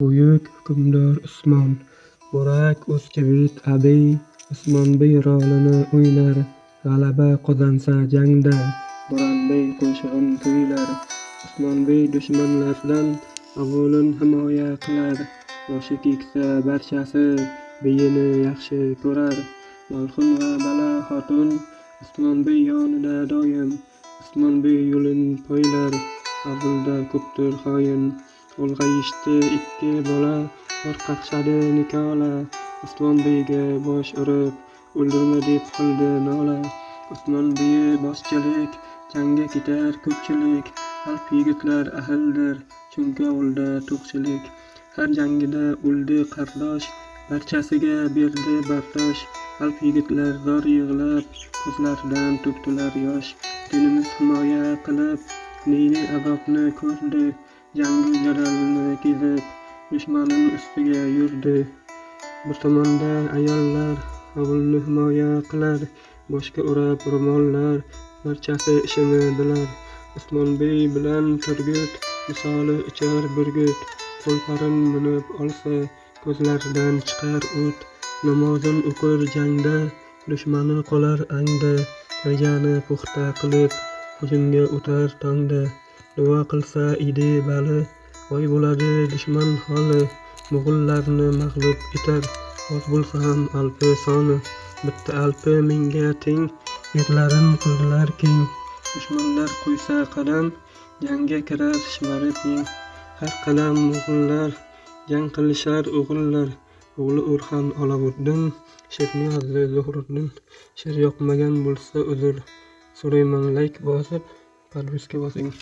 Buyuk hukmdor Usmon, Burak O'zchivit Abiy, Usmonbey rolini o'ynar, g'alaba qozonsa jangda, Bo'ronbey qo'shig'in kuylar. Usmonbey dushmanlardan o'g'lin himoya qilar, yoshi keksa barchasi biyini yaxshi ko'rar. Molxun va Bala xotun Usmonbey yonida doim, Usmonbey yo'lin poylar, avulda ko'pdir xoin. Ulg'ayishdi ikki bola, qo'rqaqshadi Nikola, Usmonbeyga bosh urib, o'ldirma deb qildi nola. Usmonbey boshchilik, jangga ketar ko'pchilik, alp yigitlar ahildir, chunki ovulda to'qchilik. Har jangida o'ldi qardosh, barchasiga berdi bardosh. Alp yigitlar zor yig'lab, ko'zlaridan to'kdilar yosh. Dinimiz himoya qilib, diniy azobni ko'rdi, jangu jadalni kezib, dushmanin ustiga yurdi. Bir tomonda ayollar ovulni himoya qilar, boshga o'rab ro'mollar, barchasi ishini bilar. Usmonbey bilan Turgut misoli ichar burgut, qo'lparin minib olsa, ko'zlaridan chiqar o't. Namozin o'qir jangda, dushmani qolar angda, rejani puxta qilib, hujumga o'tar tongda. Duo qilsa Idi Bali, boy bo'ladi dushman holi, mo'g'ullarni mag'lub etar, oz bo'lsa ham alpi soni. Bitta alpi mingga teng, erlarin qildilar keng. Dushmanlar qo'ysa qadam, jangga kirar shimari teng. Har qadam mo'g'ullar, jang qilishar o'g'illar. O'g'li O'rxon Olavuddin, Sherniyozli Zuhriddin. She'r yoqmagan bo'lsa uzr, so'rayman like bosib, podpiska bosing.